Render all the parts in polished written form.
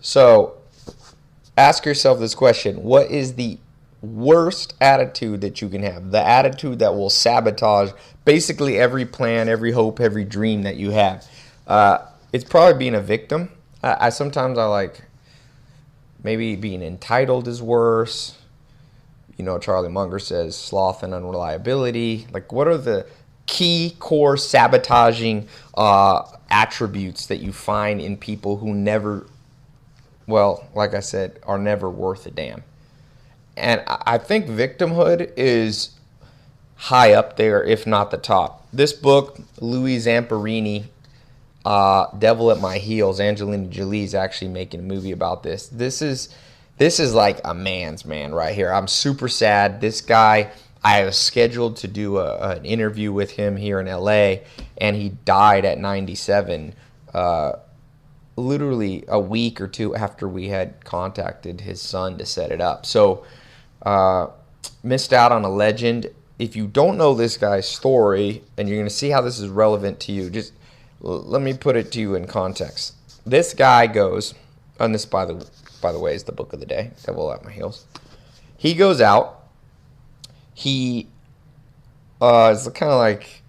So ask yourself this question. What is the worst attitude that you can have? The attitude that will sabotage basically every plan, every hope, every dream that you have. It's probably being a victim. I sometimes I like maybe being entitled is worse. You know, Charlie Munger says sloth and unreliability. Like, what are the key core sabotaging attributes that you find in people who never, well, like I said, are never worth a damn? And I think victimhood is high up there, if not the top. This book, Louis Zamperini, Devil at My Heels, Angelina Jolie is actually making a movie about this. This is like a man's man right here. I'm super sad. This guy, I was scheduled to do an interview with him here in LA, and he died at 97, literally a week or two after we had contacted his son to set it up. So, missed out on a legend. If you don't know this guy's story, and you're going to see how this is relevant to you, just let me put it to you in context. This guy goes, and this, by the way, is the book of the day, Devil at My Heels. He goes out. He is kind of like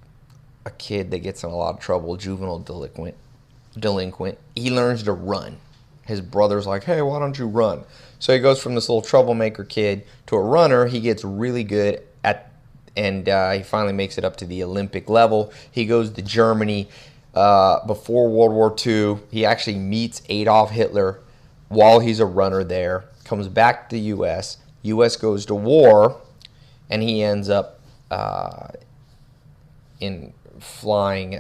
a kid that gets in a lot of trouble, juvenile delinquent. He learns to run. His brother's like, hey, why don't you run? So he goes from this little troublemaker kid to a runner. He gets really good at, and he finally makes it up to the Olympic level. He goes to Germany before World War II. He actually meets Adolf Hitler while he's a runner there. Comes back to the U.S. U.S. goes to war, and he ends up in flying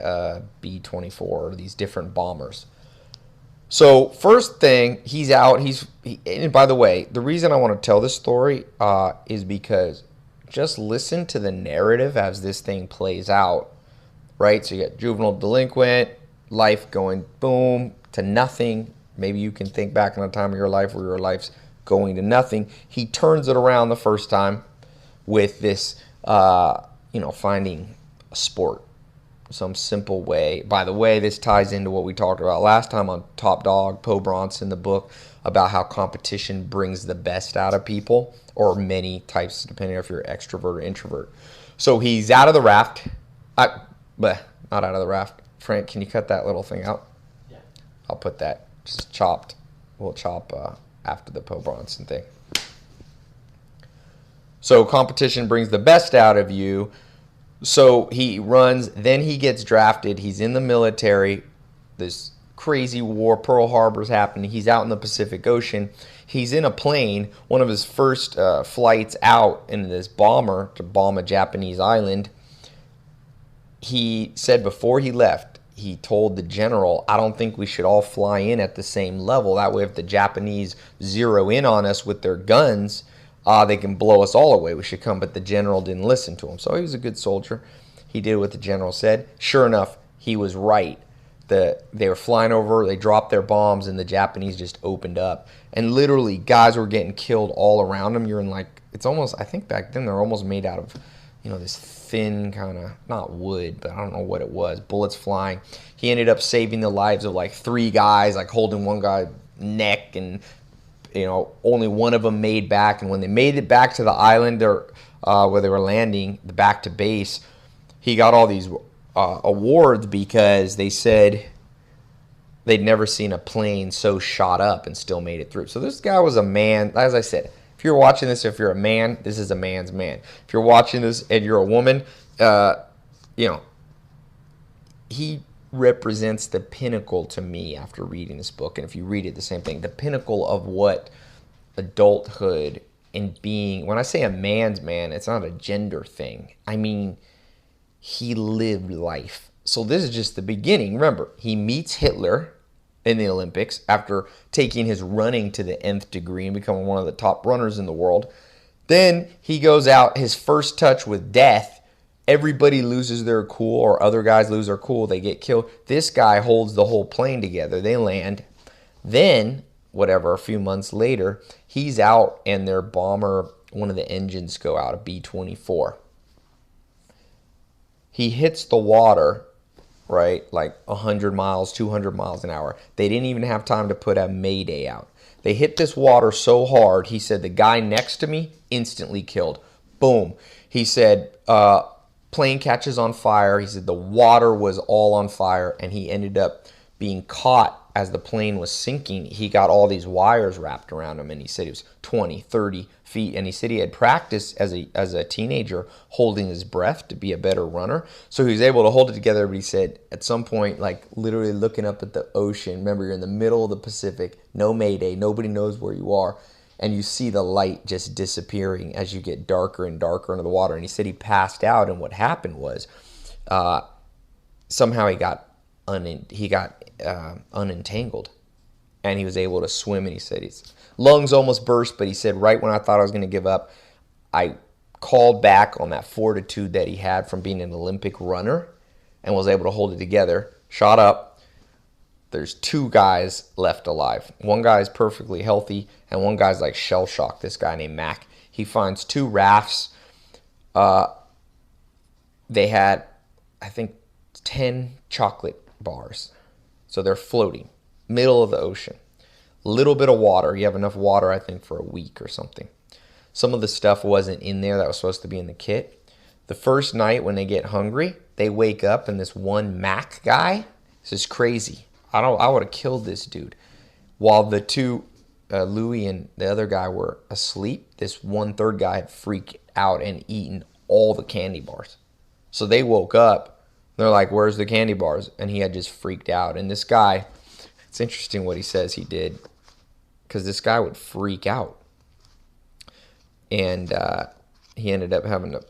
B-24, these different bombers. So first thing, he's out. And by the way, the reason I want to tell this story is because just listen to the narrative as this thing plays out, right? So you got juvenile delinquent, life going boom to nothing. Maybe you can think back on a time of your life where your life's going to nothing. He turns it around the first time with this, finding a sport. Some simple way. By the way, this ties into what we talked about last time on Top Dog, Poe Bronson, the book, about how competition brings the best out of people, or many types, depending if you're extrovert or introvert. So he's out of the raft. Not out of the raft. Frank, can you cut that little thing out? Yeah. I'll put that just chopped. We'll chop after the Poe Bronson thing. So competition brings the best out of you. So he runs, then he gets drafted. He's in the military. This crazy war, Pearl Harbor's happening. He's out in the Pacific Ocean. He's in a plane, one of his first flights out in this bomber to bomb a Japanese island. He said before he left, he told the general, I don't think we should all fly in at the same level. That way if the Japanese zero in on us with their guns, they can blow us all away. We should come. But the general didn't listen to him. So he was a good soldier. He did what the general said. Sure enough, he was right. They were flying over. They dropped their bombs, and the Japanese just opened up. And literally, guys were getting killed all around them. You're in it's almost, I think back then, they're almost made out of, this thin kind of, not wood, but I don't know what it was. Bullets flying. He ended up saving the lives of 3 guys, holding one guy's neck, and only one of them made back. And when they made it back to the island where they were landing, back to base, he got all these awards because they said they'd never seen a plane so shot up and still made it through. So this guy was a man. As I said, if you're watching this, if you're a man, this is a man's man. If you're watching this and you're a woman, he represents the pinnacle to me after reading this book. And if you read it, the same thing, the pinnacle of what adulthood and being, when I say a man's man, it's not a gender thing. I mean, he lived life. So this is just the beginning. Remember, he meets Hitler in the Olympics after taking his running to the nth degree and becoming one of the top runners in the world. Then he goes out, his first touch with death. Everybody loses their cool, or other guys lose their cool. They get killed. This guy holds the whole plane together. They land. Then, a few months later, he's out and their bomber, one of the engines go out, a B-24. He hits the water right? Like 100 miles, 200 miles an hour. They didn't even have time to put a mayday out. They hit this water so hard, he said, the guy next to me instantly killed. Boom. He said, plane catches on fire. He said the water was all on fire, and he ended up being caught as the plane was sinking. He got all these wires wrapped around him, and he said he was 20, 30 feet. And he said he had practiced as a teenager holding his breath to be a better runner. So he was able to hold it together, but he said at some point, like literally looking up at the ocean, remember you're in the middle of the Pacific, no mayday, nobody knows where you are, and you see the light just disappearing as you get darker and darker into the water. And he said he passed out, and what happened was somehow he got unentangled, and he was able to swim. And he said his lungs almost burst, but he said right when I thought I was going to give up, I called back on that fortitude that he had from being an Olympic runner and was able to hold it together, shot up. There's 2 guys left alive. One guy's perfectly healthy, and one guy's like shell-shocked, this guy named Mac. He finds 2 rafts. They had, I think, 10 chocolate bars. So they're floating, middle of the ocean. Little bit of water. You have enough water, I think, for a week or something. Some of the stuff wasn't in there that was supposed to be in the kit. The first night when they get hungry, they wake up, and this one Mac guy, this is crazy. I would have killed this dude. While the 2, Louis and the other guy, were asleep, this 1/3 guy had freaked out and eaten all the candy bars. So they woke up. They're like, where's the candy bars? And he had just freaked out. And this guy, it's interesting what he says he did, because this guy would freak out. And he ended up having to,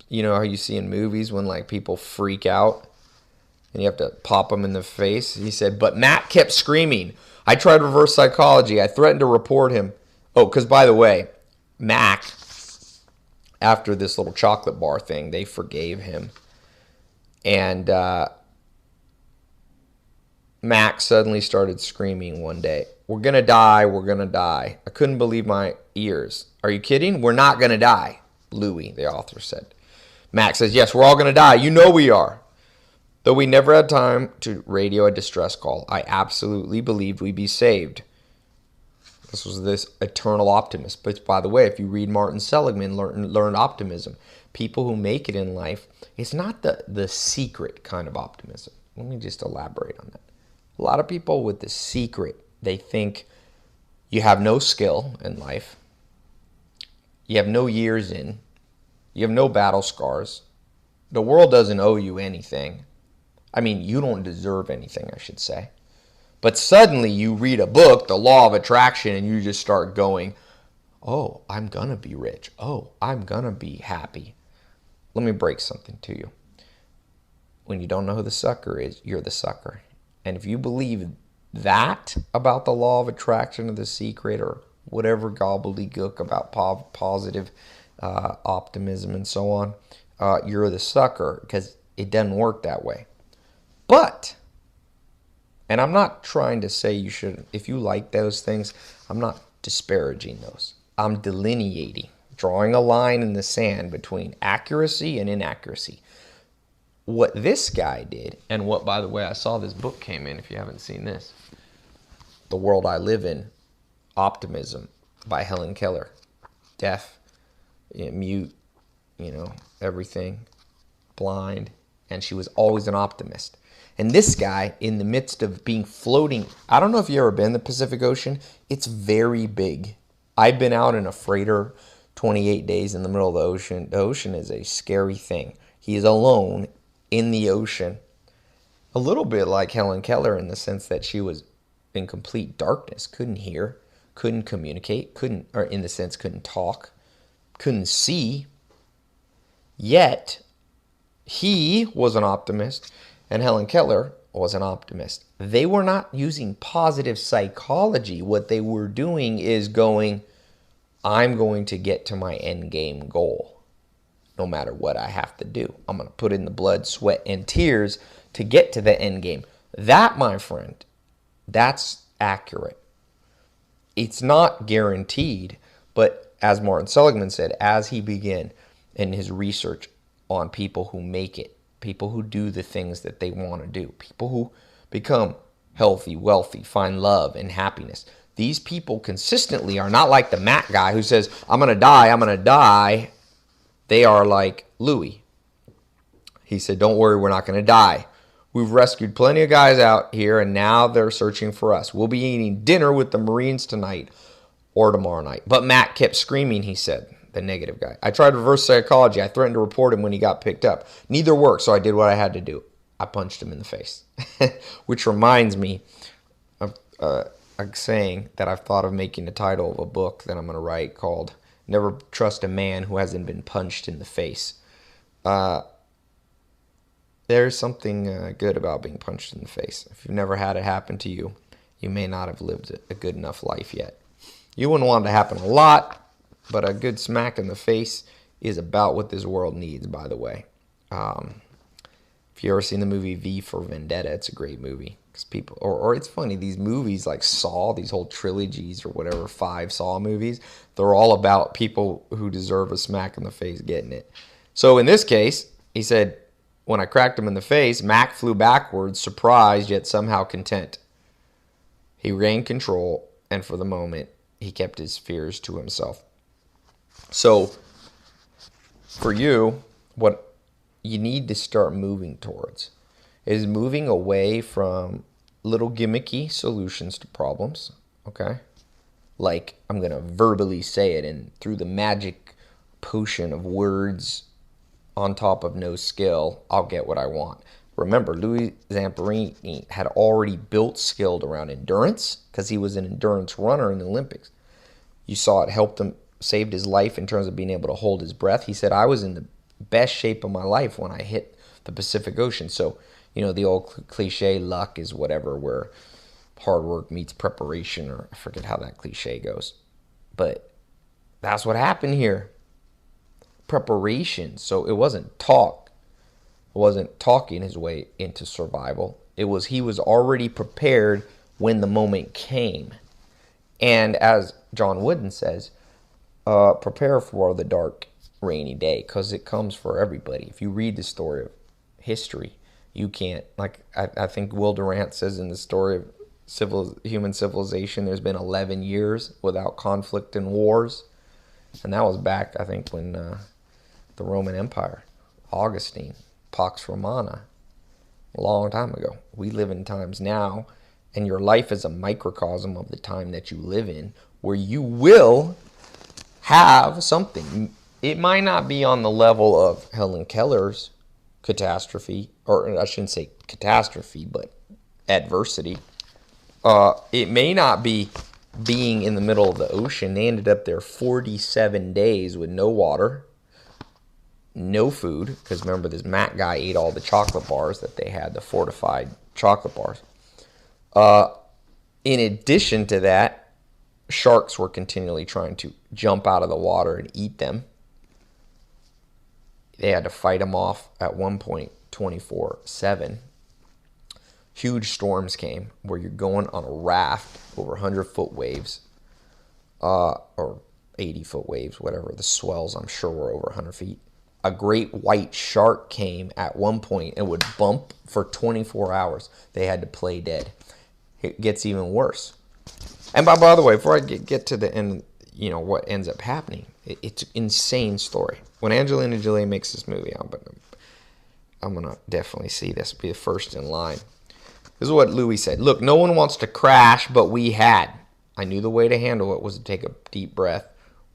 you know how you see in movies when like people freak out and you have to pop them in the face? He said, but Matt kept screaming. I tried reverse psychology. I threatened to report him. Oh, because by the way, Mac, after this little chocolate bar thing, they forgave him. And Mac suddenly started screaming one day, we're going to die, we're going to die. I couldn't believe my ears. Are you kidding? We're not going to die, Louis, the author, said. Mac says, yes, we're all going to die. You know we are. Though we never had time to radio a distress call, I absolutely believed we'd be saved. This was this eternal optimist. But by the way, if you read Martin Seligman, learn optimism. People who make it in life, it's not the secret kind of optimism. Let me just elaborate on that. A lot of people with the secret, they think you have no skill in life. You have no years in. You have no battle scars. The world doesn't owe you anything. I mean, you don't deserve anything, I should say. But suddenly you read a book, The Law of Attraction, and you just start going, oh, I'm going to be rich. Oh, I'm going to be happy. Let me break something to you. When you don't know who the sucker is, you're the sucker. And if you believe that about the law of attraction or The Secret or whatever gobbledygook about positive optimism and so on, you're the sucker, because it doesn't work that way. But, and I'm not trying to say you shouldn't, if you like those things, I'm not disparaging those. I'm delineating, drawing a line in the sand between accuracy and inaccuracy. What this guy did, and what, by the way, I saw this book came in, if you haven't seen this, The World I Live In, Optimism by Helen Keller. Deaf, mute, everything, blind, and she was always an optimist. And this guy, in the midst of being floating, I don't know if you've ever been in the Pacific Ocean. It's very big. I've been out in a freighter 28 days in the middle of the ocean. The ocean is a scary thing. He is alone in the ocean. A little bit like Helen Keller in the sense that she was in complete darkness, couldn't hear, couldn't communicate, couldn't talk, couldn't see. Yet, he was an optimist, and Helen Keller was an optimist. They were not using positive psychology. What they were doing is going, I'm going to get to my end game goal, no matter what I have to do. I'm going to put in the blood, sweat, and tears to get to the end game. That, my friend, that's accurate. It's not guaranteed, but as Martin Seligman said, as he began in his research on people who make it, people who do the things that they want to do, people who become healthy, wealthy, find love and happiness. These people consistently are not like the Matt guy who says, I'm going to die, I'm going to die. They are like Louis. He said, don't worry, we're not going to die. We've rescued plenty of guys out here, and now they're searching for us. We'll be eating dinner with the Marines tonight or tomorrow night. But Matt kept screaming, he said, the negative guy. I tried reverse psychology. I threatened to report him when he got picked up. Neither worked, so I did what I had to do. I punched him in the face. Which reminds me of a saying that I've thought of making the title of a book that I'm going to write called Never Trust a Man Who Hasn't Been Punched in the Face. There's something good about being punched in the face. If you've never had it happen to you, you may not have lived a good enough life yet. You wouldn't want it to happen a lot, but a good smack in the face is about what this world needs, by the way. If you've ever seen the movie V for Vendetta, it's a great movie. Because people, or it's funny, these movies like Saw, these whole trilogies or whatever, 5 Saw movies, they're all about people who deserve a smack in the face getting it. So in this case, he said, when I cracked him in the face, Mac flew backwards, surprised yet somehow content. He regained control, and for the moment, he kept his fears to himself. So, for you, what you need to start moving towards is moving away from little gimmicky solutions to problems, okay? Like, I'm going to verbally say it, and through the magic potion of words on top of no skill, I'll get what I want. Remember, Louis Zamperini had already built skill around endurance because he was an endurance runner in the Olympics. You saw it helped him, saved his life in terms of being able to hold his breath. He said, I was in the best shape of my life when I hit the Pacific Ocean. So, you know, the old cliche, luck is whatever, where hard work meets preparation, or I forget how that cliche goes. But that's what happened here. Preparation. So it wasn't talk. It wasn't talking his way into survival. It was he was already prepared when the moment came. And as John Wooden says, prepare for the dark, rainy day, because it comes for everybody. If you read the story of history, you can't, like I think Will Durant says in the story of human civilization, there's been 11 years without conflict and wars. And that was back, I think, when the Roman Empire, Augustine, Pax Romana, a long time ago. We live in times now, and your life is a microcosm of the time that you live in, where you will have something. It might not be on the level of Helen Keller's catastrophe, or I shouldn't say catastrophe, but adversity. It may not be being in the middle of the ocean. They ended up there 47 days with no water, no food, because remember, this Matt guy ate all the chocolate bars that they had, the fortified chocolate bars. In addition to that, sharks were continually trying to jump out of the water and eat them. They had to fight them off at one point 24/7. Huge storms came where you're going on a raft over 100-foot waves, or 80-foot waves, whatever. The swells, I'm sure, were over 100 feet. A great white shark came at one point and would bump for 24 hours. They had to play dead. It gets even worse. And by the way, before I get to the end, you know, what ends up happening, it's an insane story. When Angelina Jolie makes this movie, I'm going to definitely see this, be the first in line. This is what Louis said. Look, no one wants to crash, but we had. I knew the way to handle it was to take a deep breath,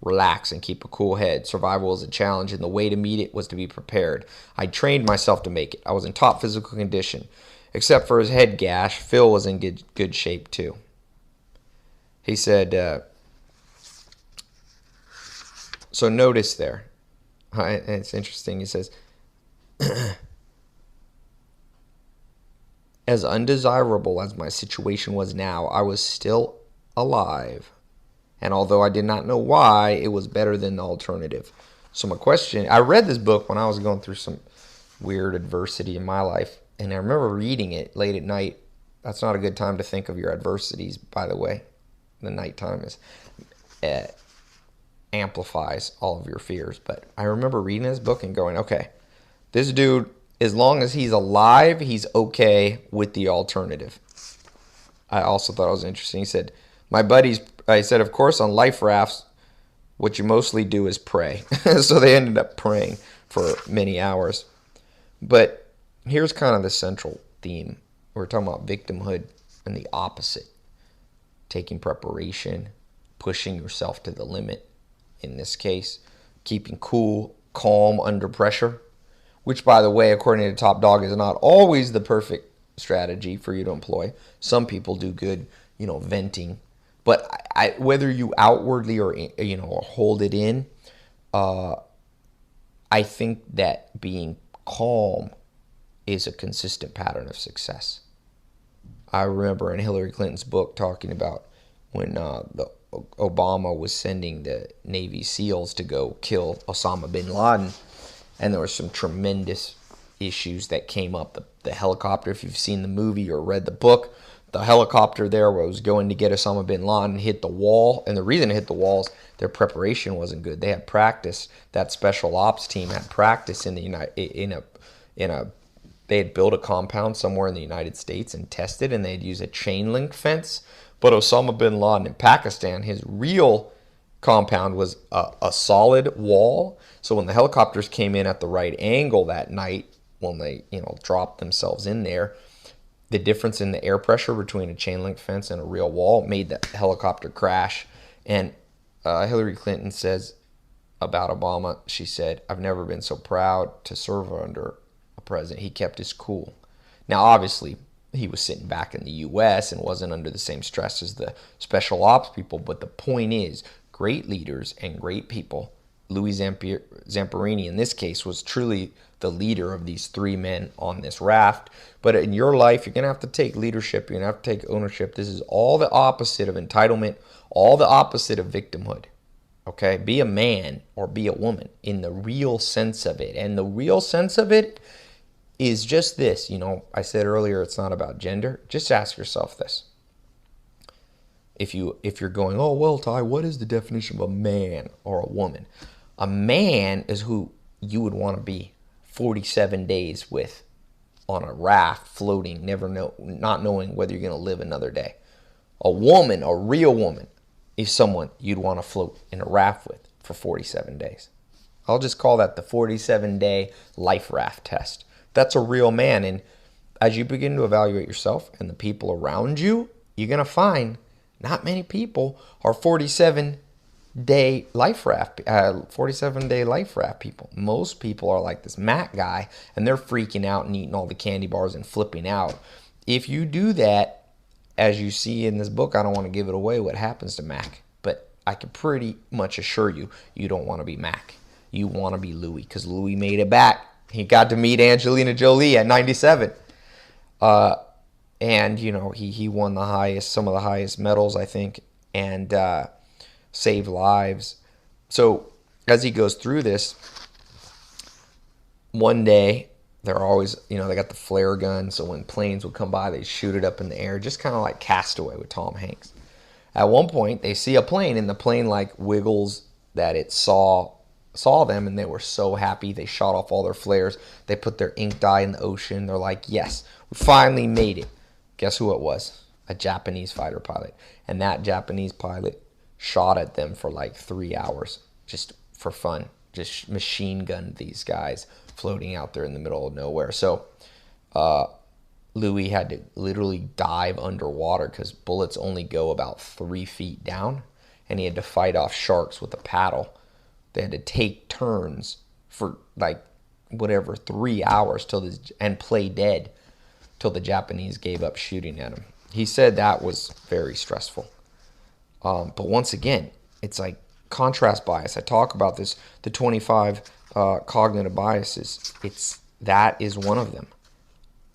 relax, and keep a cool head. Survival was a challenge, and the way to meet it was to be prepared. I trained myself to make it. I was in top physical condition. Except for his head gash, Phil was in good shape too. He said, so notice there, and it's interesting, he says, as undesirable as my situation was now, I was still alive. And although I did not know why, it was better than the alternative. So my question, I read this book when I was going through some weird adversity in my life. And I remember reading it late at night. That's not a good time to think of your adversities, by the way. The nighttime amplifies all of your fears. But I remember reading this book and going, okay, this dude As long as he's alive, he's okay with the alternative. I also thought it was interesting. He said, I said, of course, on life rafts, what you mostly do is pray. So they ended up praying for many hours. But here's kind of the central theme. We're talking about victimhood and the opposite. Taking preparation, pushing yourself to the limit. In this case, keeping cool, calm under pressure. Which, by the way, according to Top Dog, is not always the perfect strategy for you to employ. Some people do good, venting. But whether you outwardly or hold it in, I think that being calm is a consistent pattern of success. I remember in Hillary Clinton's book talking about when Obama was sending the Navy SEALs to go kill Osama bin Laden, and there were some tremendous issues that came up. The helicopter, if you've seen the movie or read the book, the helicopter there was going to get Osama bin Laden hit the wall, and the reason it hit the wall is their preparation wasn't good. They had practice. That special ops team had practice they had built a compound somewhere in the United States and tested, and they'd use a chain link fence. But Osama bin Laden in Pakistan, his real compound was a solid wall. So when the helicopters came in at the right angle that night, when they dropped themselves in there, the difference in the air pressure between a chain link fence and a real wall made the helicopter crash. And Hillary Clinton says about Obama, she said, "I've never been so proud to serve under a president. He kept his cool." Now, obviously, he was sitting back in the U.S. and wasn't under the same stress as the special ops people. But the point is, great leaders and great people, Louis Zamperini in this case was truly the leader of these three men on this raft. But in your life, you're going to have to take leadership. You're going to have to take ownership. This is all the opposite of entitlement, all the opposite of victimhood. Okay? Be a man or be a woman in the real sense of it. And the real sense of it is just this. I said earlier it's not about gender. Just ask yourself this. If you're going, oh, well, Tai, what is the definition of a man or a woman? A man is who you would want to be 47 days with on a raft floating, not knowing whether you're going to live another day. A woman, a real woman, is someone you'd want to float in a raft with for 47 days. I'll just call that the 47-day life raft test. That's a real man. And as you begin to evaluate yourself and the people around you, you're going to find not many people are 47-day life raft people. Most people are like this Mac guy, and they're freaking out and eating all the candy bars and flipping out. If you do that, as you see in this book, I don't want to give it away what happens to Mac, but I can pretty much assure you, you don't want to be Mac. You want to be Louis, because Louis made it back. He got to meet Angelina Jolie at 97. And, he won some of the highest medals, I think, and saved lives. So as he goes through this, one day, they're always, they got the flare gun, so when planes would come by, they'd shoot it up in the air, just kind of like Castaway with Tom Hanks. At one point, they see a plane, and the plane, wiggles that it saw them, and they were so happy. They shot off all their flares. They put their ink dye in the ocean. They're like, yes, we finally made it. Guess who it was? A Japanese fighter pilot. And that Japanese pilot shot at them for 3 hours just for fun. Just machine gunned these guys floating out there in the middle of nowhere. So Louis had to literally dive underwater because bullets only go about 3 feet down. And he had to fight off sharks with a paddle. They had to take turns for 3 hours and play dead till the Japanese gave up shooting at him. He said that was very stressful. But once again, it's like contrast bias. I talk about this, the 25 cognitive biases. That is one of them.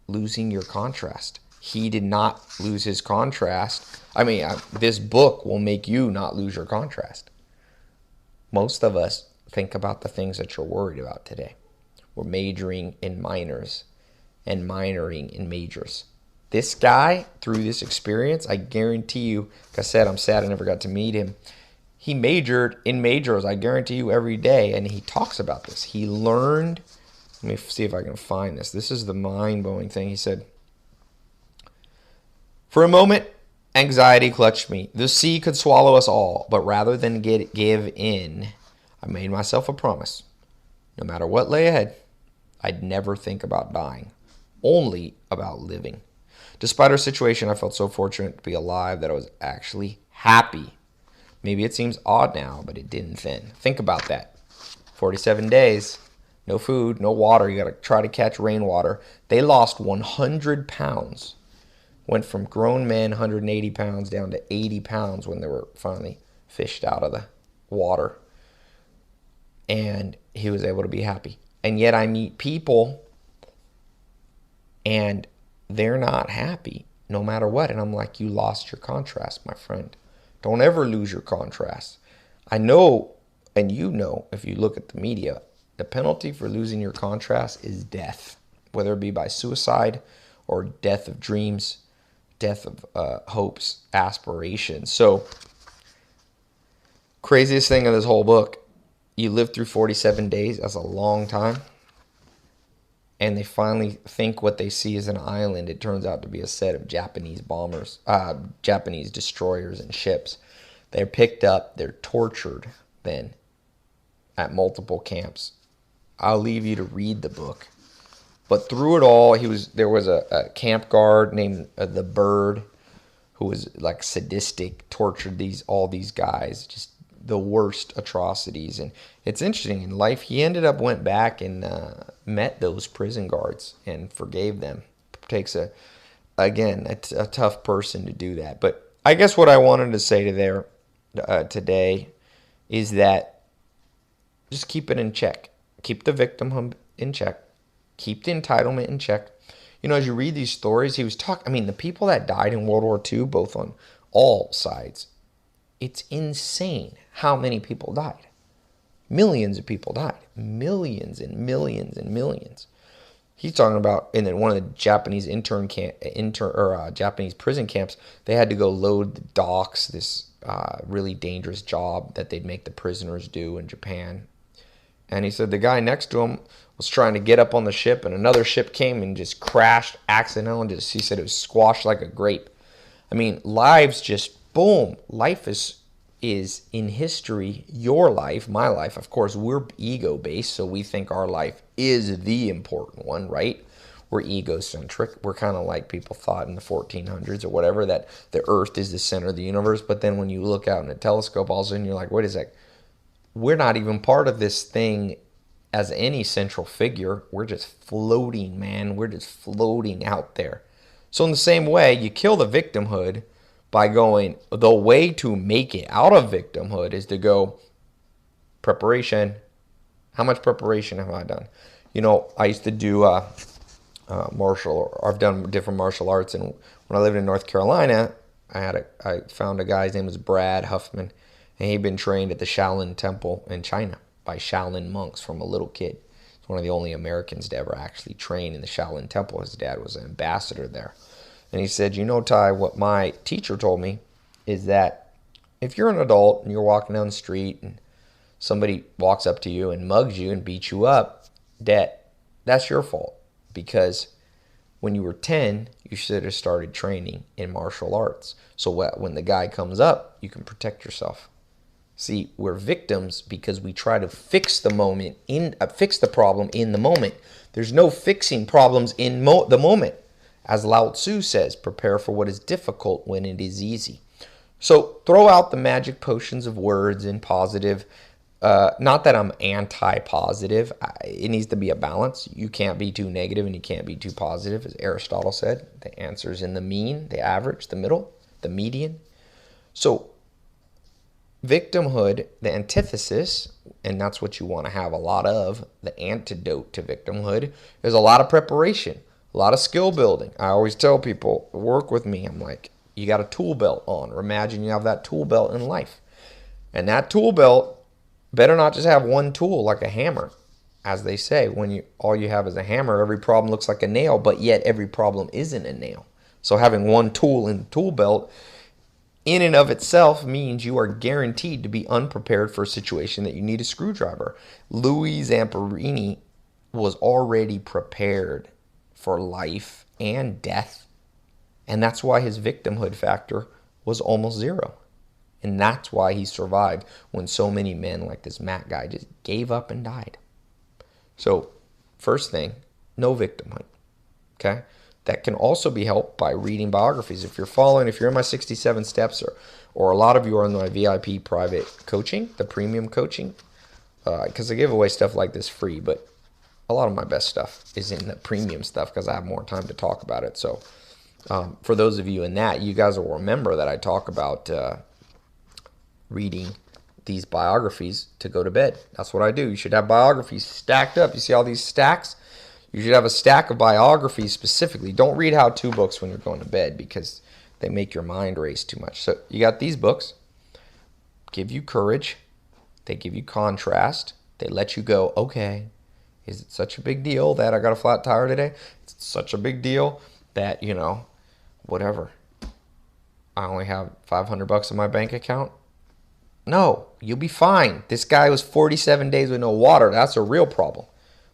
Losing your contrast. He did not lose his contrast. This book will make you not lose your contrast. Most of us think about the things that you're worried about today. We're majoring in minors and minoring in majors. This guy, through this experience, I guarantee you, like I said, I'm sad I never got to meet him. He majored in majors, I guarantee you, every day, and he talks about this. He learned Let me see if I can find this. This is the mind-blowing thing. He said, "For a moment, anxiety clutched me. The sea could swallow us all, but rather than give in, I made myself a promise. No matter what lay ahead, I'd never think about dying, only about living. Despite our situation, I felt so fortunate to be alive that I was actually happy. Maybe it seems odd now, but it didn't then." Think about that. 47 days, no food, no water. You got to try to catch rainwater. They lost 100 pounds. Went from grown men, 180 pounds, down to 80 pounds when they were finally fished out of the water. And he was able to be happy. And yet I meet people and they're not happy no matter what. And I'm like, you lost your contrast, my friend. Don't ever lose your contrast. I know, and you know, if you look at the media, the penalty for losing your contrast is death, whether it be by suicide or death of dreams, death of hopes, aspirations. So, craziest thing of this whole book, you live through 47 days. That's a long time. And they finally think what they see is an island. It turns out to be a set of Japanese bombers, Japanese destroyers and ships. They're picked up. They're tortured then at multiple camps. I'll leave you to read the book. But through it all, there was a camp guard named the Bird who was like sadistic, tortured all these guys, just the worst atrocities. And it's interesting in life, he went back and met those prison guards and forgave them. It takes a tough person to do that. But I guess what I wanted to say today is that just keep it in check. Keep the victimhood in check. Keep the entitlement in check. You know, as you read these stories, the people that died in World War II, both on all sides, it's insane how many people died. Millions of people died. Millions and millions and millions. He's talking about in one of the Japanese Japanese prison camps, they had to go load the docks, this really dangerous job that they'd make the prisoners do in Japan. And he said the guy next to him was trying to get up on the ship, and another ship came and just crashed accidentally. He said it was squashed like a grape. I mean, lives just boom. Life is in history, your life, my life. Of course, we're ego-based, so we think our life is the important one, right? We're egocentric. We're kind of like people thought in the 1400s or whatever, that the earth is the center of the universe. But then when you look out in a telescope, all of a sudden you're like, wait a sec. We're not even part of this thing as any central figure. We're just floating, man. We're just floating out there. So in the same way, you kill the victimhood by going, the way to make it out of victimhood is to go, preparation. How much preparation have I done? You know, I used to do I've done different martial arts, and when I lived in North Carolina, I found a guy, his name was Brad Huffman, and he'd been trained at the Shaolin Temple in China by Shaolin monks from a little kid. He's one of the only Americans to ever actually train in the Shaolin Temple. His dad was an ambassador there. And he said, you know, Tai, what my teacher told me is that if you're an adult and you're walking down the street and somebody walks up to you and mugs you and beats you up, that's your fault. Because when you were 10, you should have started training in martial arts. So when the guy comes up, you can protect yourself. See, we're victims because we try to fix the problem in the moment. There's no fixing problems in the moment. As Lao Tzu says, prepare for what is difficult when it is easy. So throw out the magic potions of words and positive. Not that I'm anti-positive. It needs to be a balance. You can't be too negative and you can't be too positive. As Aristotle said, the answer is in the mean, the average, the middle, the median. So victimhood, the antithesis, and that's what you want to have a lot of, the antidote to victimhood, is a lot of preparation, a lot of skill building. I always tell people, work with me, I'm like, you got a tool belt on, or imagine you have that tool belt in life. And that tool belt better not just have one tool like a hammer. As they say, when all you have is a hammer, every problem looks like a nail, but yet every problem isn't a nail. So having one tool in the tool belt in and of itself means you are guaranteed to be unprepared for a situation that you need a screwdriver. Louis Zamperini was already prepared for life and death. And that's why his victimhood factor was almost zero. And that's why he survived when so many men like this Matt guy just gave up and died. So, first thing, no victimhood. Okay? That can also be helped by reading biographies. If you're in my 67 steps, or a lot of you are in my VIP private coaching, the premium coaching, because I give away stuff like this free, but a lot of my best stuff is in the premium stuff because I have more time to talk about it. So for those of you in that, you guys will remember that I talk about reading these biographies to go to bed. That's what I do. You should have biographies stacked up. You see all these stacks? You should have a stack of biographies specifically. Don't read how-to books when you're going to bed because they make your mind race too much. So you got these books, give you courage. They give you contrast. They let you go, okay, is it such a big deal that I got a flat tire today? It's such a big deal that, whatever. I only have $500 in my bank account. No, you'll be fine. This guy was 47 days with no water. That's a real problem.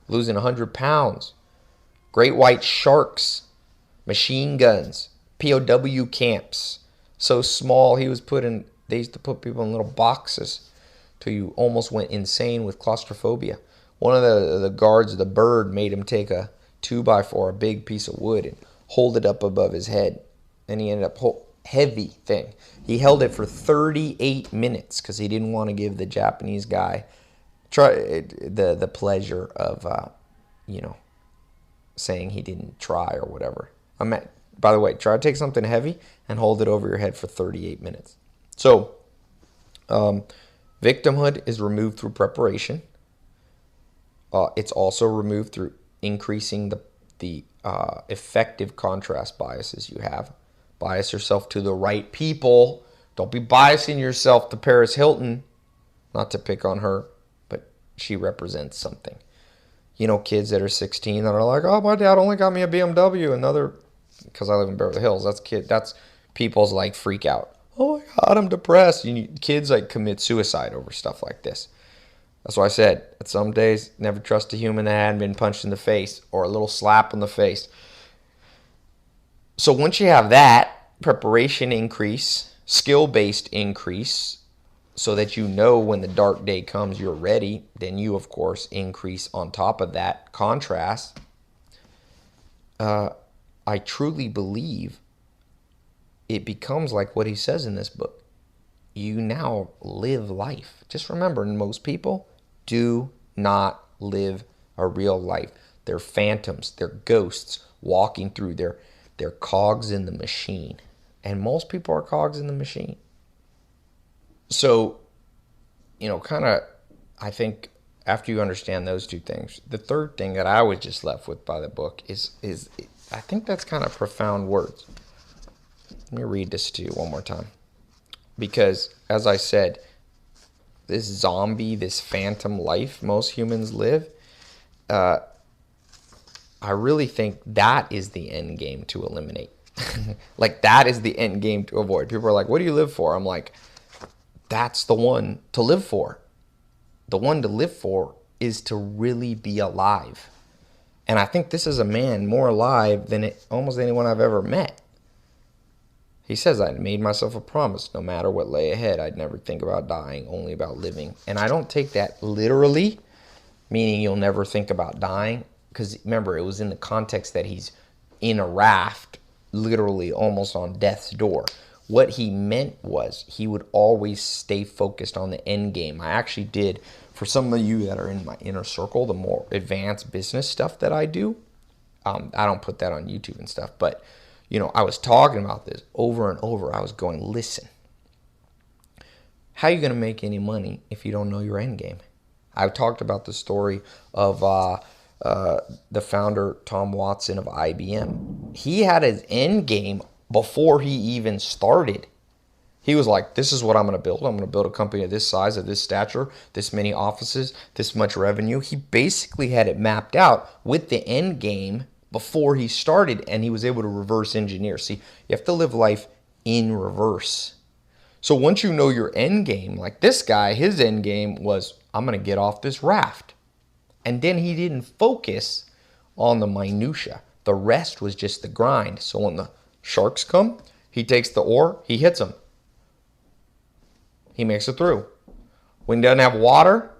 Losing 100 pounds. Great white sharks. Machine guns. POW camps. So small, they used to put people in little boxes till you almost went insane with claustrophobia. One of the guards, the bird, made him take a 2x4, a big piece of wood, and hold it up above his head. And he ended up heavy thing. He held it for 38 minutes because he didn't want to give the Japanese guy the pleasure of saying he didn't try or whatever. By the way, try to take something heavy and hold it over your head for 38 minutes. So, victimhood is removed through preparation. It's also removed through increasing the effective contrast biases you have. Bias yourself to the right people. Don't be biasing yourself to Paris Hilton. Not to pick on her, but she represents something. Kids that are 16 that are like, oh, my dad only got me a BMW. Because I live in Beverly Hills, that's people's like freak out. Oh my God, I'm depressed. Kids like commit suicide over stuff like this. That's why I said, at some days, never trust a human that hadn't been punched in the face or a little slap in the face. So once you have that, preparation increase, skill-based increase, so that when the dark day comes, you're ready, then you, of course, increase on top of that contrast. I truly believe it becomes like what he says in this book. You now live life. Just remember, most people do not live a real life. They're phantoms. They're ghosts walking through. They're cogs in the machine. And most people are cogs in the machine. So, I think after you understand those two things, the third thing that I was just left with by the book is I think that's kind of profound words. Let me read this to you one more time. Because, as I said, this phantom life most humans live, I really think that is the end game to eliminate. Like, that is the end game to avoid. People are like, what do you live for? I'm like, that's the one to live for. The one to live for is to really be alive. And I think this is a man more alive than almost anyone I've ever met. He says, I made myself a promise. No matter what lay ahead, I'd never think about dying, only about living. And I don't take that literally, meaning you'll never think about dying. Because remember, it was in the context that he's in a raft, literally almost on death's door. What he meant was he would always stay focused on the end game. I actually did, for some of you that are in my inner circle, the more advanced business stuff that I do, I don't put that on YouTube and stuff, but I was talking about this over and over. I was going, listen, how are you going to make any money if you don't know your end game? I've talked about the story of the founder, Tom Watson of IBM. He had his end game before he even started. He was like, this is what I'm going to build. I'm going to build a company of this size, of this stature, this many offices, this much revenue. He basically had it mapped out with the end game before he started, and he was able to reverse engineer. See, you have to live life in reverse. So once you know your end game, like this guy, his end game was, I'm going to get off this raft. And then he didn't focus on the minutia. The rest was just the grind. So when the sharks come, he takes the oar, he hits them. He makes it through. When he doesn't have water,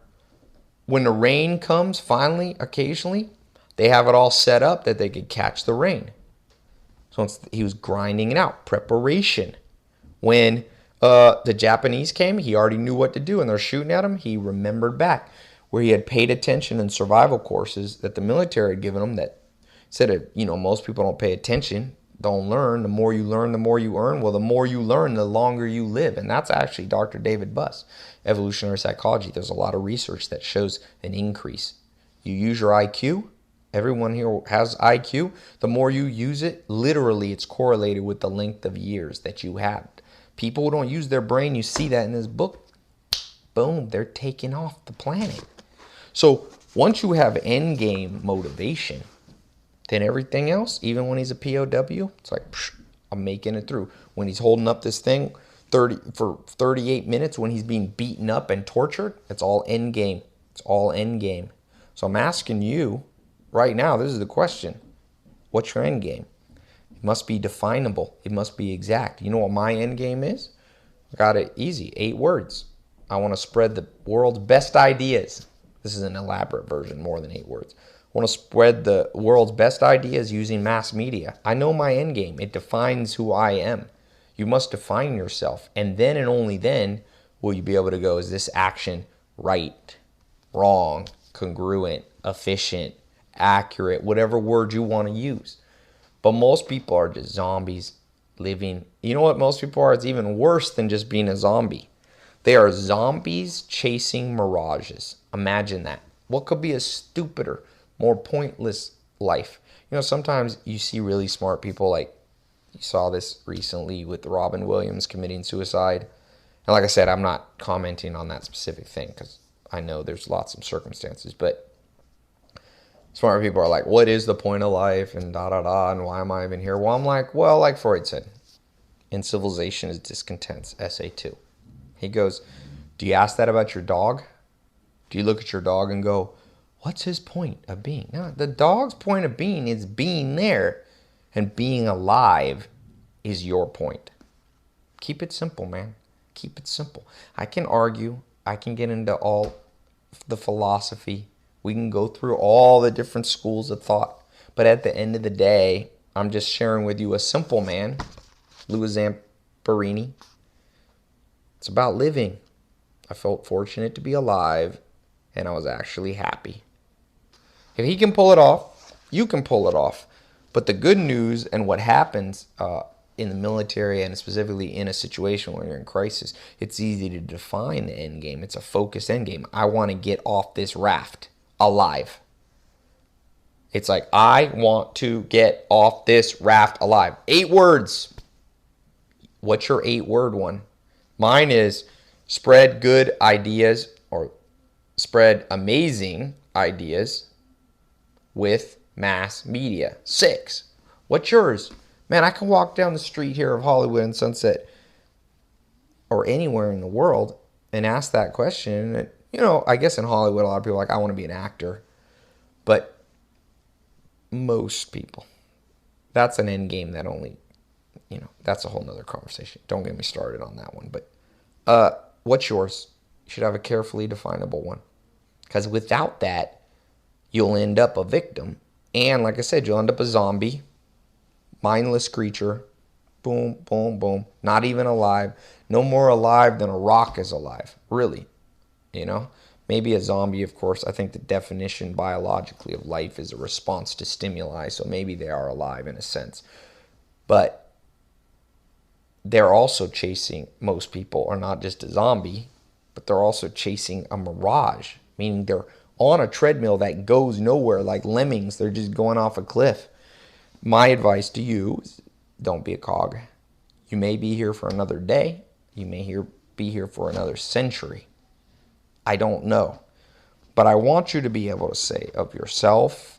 when the rain comes finally, occasionally, they have it all set up that they could catch the rain. So he was grinding it out. Preparation. When the Japanese came, he already knew what to do, and they're shooting at him. He remembered back where he had paid attention in survival courses that the military had given him that said, most people don't pay attention, don't learn. The more you learn, the more you earn. Well, the more you learn, the longer you live. And that's actually Dr. David Buss, evolutionary psychology. There's a lot of research that shows an increase. You use your IQ. Everyone here has IQ. The more you use it, literally, it's correlated with the length of years that you have. People who don't use their brain, you see that in this book, boom, they're taking off the planet. So once you have end game motivation, then everything else, even when he's a POW, it's like, I'm making it through. When he's holding up this thing for 38 minutes, when he's being beaten up and tortured, it's all end game. It's all end game. So I'm asking you right now, this is the question. What's your end game? It must be definable. It must be exact. You know what my end game is? I got it easy. 8 words. I want to spread the world's best ideas. This is an elaborate version, more than 8 words. I want to spread the world's best ideas using mass media. I know my end game. It defines who I am. You must define yourself. And then and only then will you be able to go, is this action right, wrong, congruent, efficient, accurate, whatever word you want to use. But most people are just zombies living. You know what most people are? It's even worse than just being a zombie. They are zombies chasing mirages. Imagine that. What could be a stupider, more pointless life? Sometimes you see really smart people, like you saw this recently with Robin Williams committing suicide. And like I said, I'm not commenting on that specific thing because I know there's lots of circumstances. But smart people are like, what is the point of life? And da-da-da, and why am I even here? Well, I'm like, like Freud said, in civilization is discontents, essay 2. He goes, do you ask that about your dog? Do you look at your dog and go, what's his point of being? No, the dog's point of being is being there, and being alive is your point. Keep it simple, man. Keep it simple. I can argue. I can get into all the philosophy. We can go through all the different schools of thought. But at the end of the day, I'm just sharing with you a simple man, Louis Zamperini. It's about living. I felt fortunate to be alive, and I was actually happy. If he can pull it off, you can pull it off. But the good news and what happens in the military, and specifically in a situation where you're in crisis, it's easy to define the end game. It's a focused end game. I want to get off this raft alive. It's like, I want to get off this raft alive. 8 words. What's your 8-word one? Mine is spread good ideas, or spread amazing ideas with mass media. 6. What's yours? Man, I can walk down the street here of Hollywood and Sunset or anywhere in the world and ask that question. And, I guess in Hollywood, a lot of people are like, I want to be an actor. But most people, that's an end game that only, that's a whole nother conversation. Don't get me started on that one. But what's yours? You should have a carefully definable one. Because without that, you'll end up a victim. And like I said, you'll end up a zombie, mindless creature, boom, boom, boom, not even alive. No more alive than a rock is alive, really. Maybe a zombie, of course. I think the definition biologically of life is a response to stimuli, so maybe they are alive in a sense. But they're also chasing, most people are not just a zombie, but they're also chasing a mirage, meaning they're on a treadmill that goes nowhere, like lemmings. They're just going off a cliff. My advice to you is don't be a cog. You may be here for another day. You may be here for another century. I don't know. But I want you to be able to say of yourself,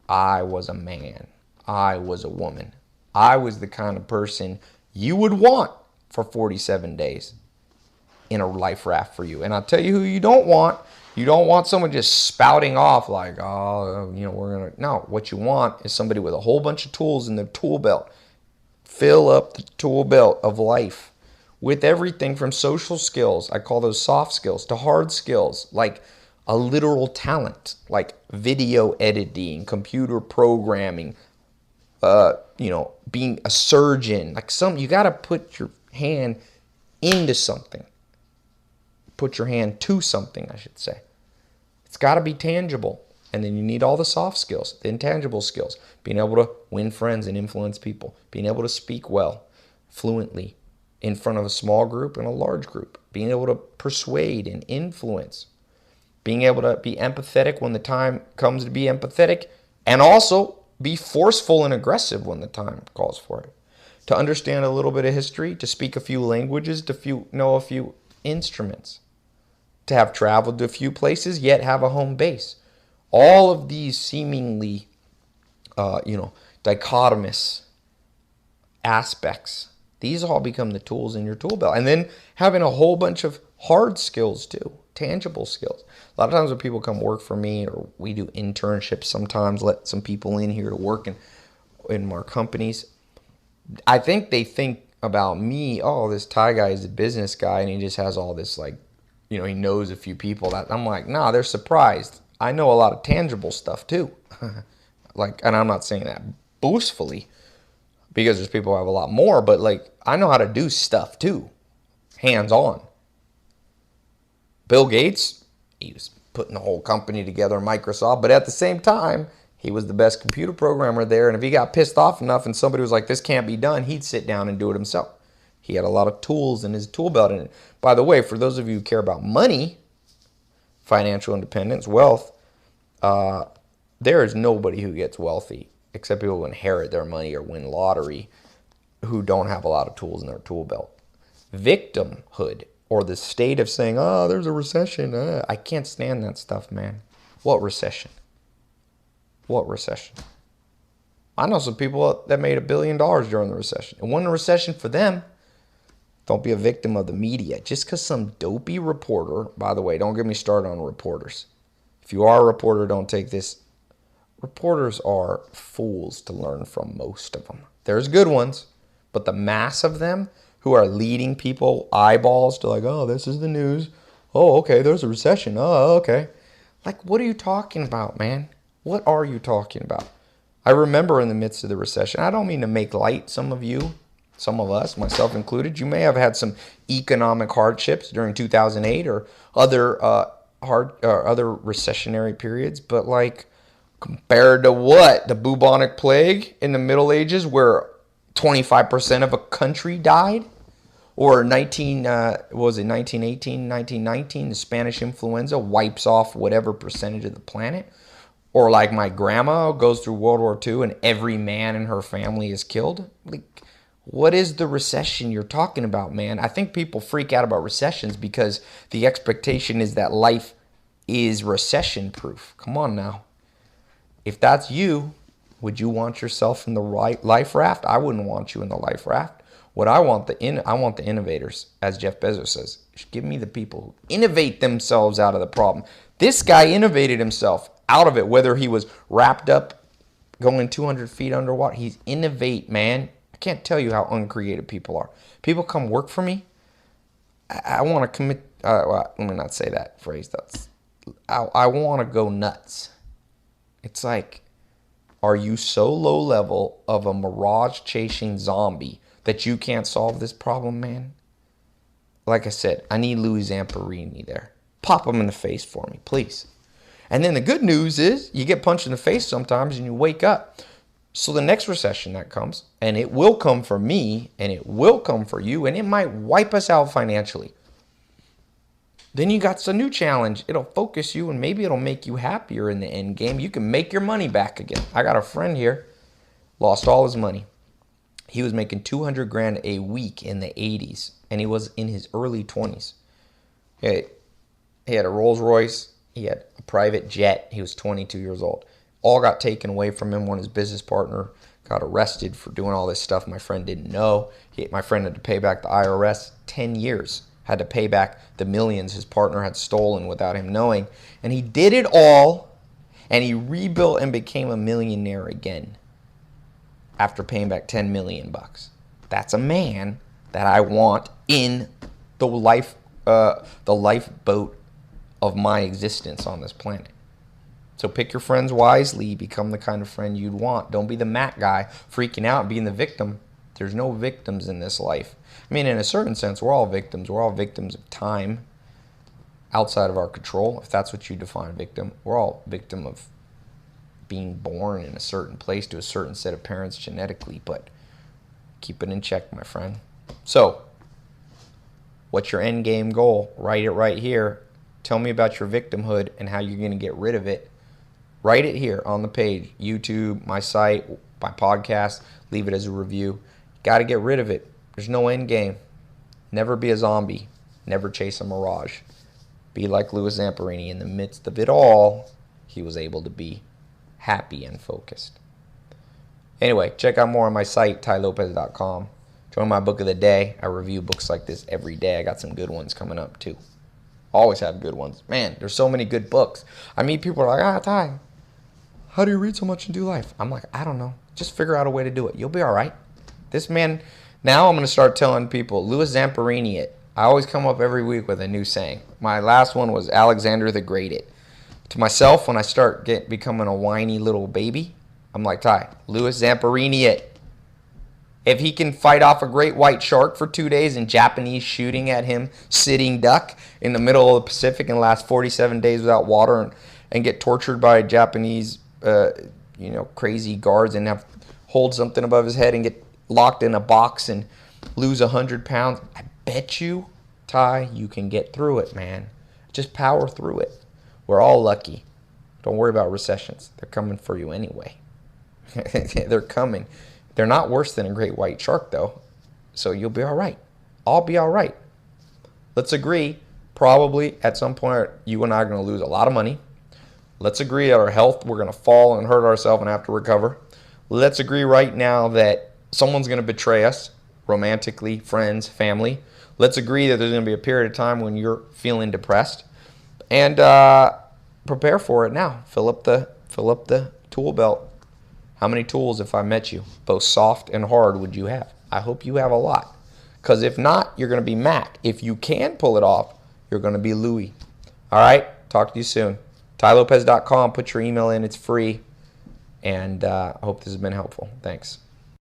I was a man. I was a woman. I was the kind of person you would want for 47 days in a life raft for you. And I'll tell you who you don't want. You don't want someone just spouting off like, oh, we're going to. No, what you want is somebody with a whole bunch of tools in their tool belt. Fill up the tool belt of life with everything from social skills, I call those soft skills, to hard skills, like a literal talent, like video editing, computer programming, being a surgeon. Like you got to put your hand into something. Put your hand to something, I should say. It's got to be tangible. And then you need all the soft skills, the intangible skills. Being able to win friends and influence people. Being able to speak well, fluently, in front of a small group and a large group. Being able to persuade and influence. Being able to be empathetic when the time comes to be empathetic. And also be forceful and aggressive when the time calls for it. To understand a little bit of history, to speak a few languages, to know a few instruments. To have traveled to a few places, yet have a home base. All of these seemingly, dichotomous aspects, these all become the tools in your tool belt. And then having a whole bunch of hard skills too, tangible skills. A lot of times when people come work for me, or we do internships sometimes, let some people in here to work in our companies, I think they think about me, oh, this Tai guy is a business guy and he just has all this he knows a few people. That I'm like, nah, they're surprised. I know a lot of tangible stuff too. And I'm not saying that boastfully because there's people who have a lot more, but I know how to do stuff too. Hands on. Bill Gates, he was putting the whole company together, Microsoft, but at the same time, he was the best computer programmer there. And if he got pissed off enough and somebody was like, this can't be done, he'd sit down and do it himself. He had a lot of tools in his tool belt. And by the way, for those of you who care about money, financial independence, wealth, there is nobody who gets wealthy except people who inherit their money or win lottery who don't have a lot of tools in their tool belt. Victimhood, or the state of saying, oh, there's a recession. I can't stand that stuff, man. What recession? What recession? I know some people that made $1 billion during the recession. It wasn't a recession for them. Don't be a victim of the media. Just because some dopey reporter, by the way, don't get me started on reporters. If you are a reporter, don't take this. Reporters are fools to learn from, most of them. There's good ones, but the mass of them who are leading people eyeballs to oh, this is the news. Oh, okay, there's a recession. Oh, okay. What are you talking about, man? What are you talking about? I remember in the midst of the recession, I don't mean to make light, some of you, some of us, myself included, you may have had some economic hardships during 2008 or other other recessionary periods, but compared to what? The bubonic plague in the Middle Ages where 25% of a country died? Or 1918, 1919, the Spanish influenza wipes off whatever percentage of the planet? Or my grandma goes through World War II and every man in her family is killed? What is the recession you're talking about, man? I think people freak out about recessions because the expectation is that life is recession-proof. Come on now. If that's you, would you want yourself in the life raft? I wouldn't want you in the life raft. What I want the innovators, as Jeff Bezos says. Give me the people who innovate themselves out of the problem. This guy innovated himself out of it, whether he was wrapped up going 200 feet underwater. He's innovate, man. I can't tell you how uncreative people are. People come work for me. I want to commit. Let me not say that phrase. I want to go nuts. It's are you so low level of a mirage chasing zombie that you can't solve this problem, man? Like I said, I need Louis Zamperini there. Pop him in the face for me, please. And then the good news is you get punched in the face sometimes and you wake up. So the next recession that comes, and it will come for me, and it will come for you, and it might wipe us out financially. Then you got some new challenge. It'll focus you, and maybe it'll make you happier in the end game. You can make your money back again. I got a friend here, lost all his money. He was making $200,000 a week in the 80s, and he was in his early 20s. He had a Rolls Royce. He had a private jet. He was 22 years old. All got taken away from him when his business partner got arrested for doing all this stuff my friend didn't know. My friend had to pay back the IRS 10 years. had to pay back the millions his partner had stolen without him knowing. And he did it all, and he rebuilt and became a millionaire again after paying back $10 million. That's a man that I want in the lifeboat of my existence on this planet. So pick your friends wisely. Become the kind of friend you'd want. Don't be the Mac guy freaking out and being the victim. There's no victims in this life. I mean, in a certain sense, we're all victims. We're all victims of time outside of our control, if that's what you define victim. We're all victim of being born in a certain place to a certain set of parents genetically, but keep it in check, my friend. So, what's your end game goal? Write it right here. Tell me about your victimhood and how you're going to get rid of it. Write it here on the page. YouTube, my site, my podcast. Leave it as a review. Got to get rid of it. There's no end game. Never be a zombie. Never chase a mirage. Be like Louis Zamperini. In the midst of it all, he was able to be happy and focused. Anyway, check out more on my site, tailopez.com. Join my book of the day. I review books like this every day. I got some good ones coming up too. Always have good ones. Man, there's so many good books. I meet people who are like, Tai, how do you read so much and do life? I'm like, I don't know. Just figure out a way to do it. You'll be all right. This man, now I'm going to start telling people, Louis Zamperini it. I always come up every week with a new saying. My last one was Alexander the Great it. To myself, when I start becoming a whiny little baby, I'm like, Tai, Louis Zamperini it. If he can fight off a great white shark for 2 days and Japanese shooting at him, sitting duck in the middle of the Pacific and last 47 days without water and get tortured by Japanese, crazy guards and have hold something above his head and get locked in a box and lose 100 pounds, I bet you, Tai, you can get through it, man. Just power through it. We're all lucky. Don't worry about recessions. They're coming for you anyway. They're coming. They're not worse than a great white shark, though. So you'll be all right. I'll be all right. Let's agree, probably at some point, you and I are going to lose a lot of money. Let's agree that our health, we're going to fall and hurt ourselves and have to recover. Let's agree right now that someone's going to betray us, romantically, friends, family. Let's agree that there's going to be a period of time when you're feeling depressed. And prepare for it now. Fill up the tool belt. How many tools, if I met you, both soft and hard, would you have? I hope you have a lot. Because if not, you're going to be Mac. If you can pull it off, you're going to be Louis. All right? Talk to you soon. tailopez.com. Put your email in. It's free. And I hope this has been helpful. Thanks.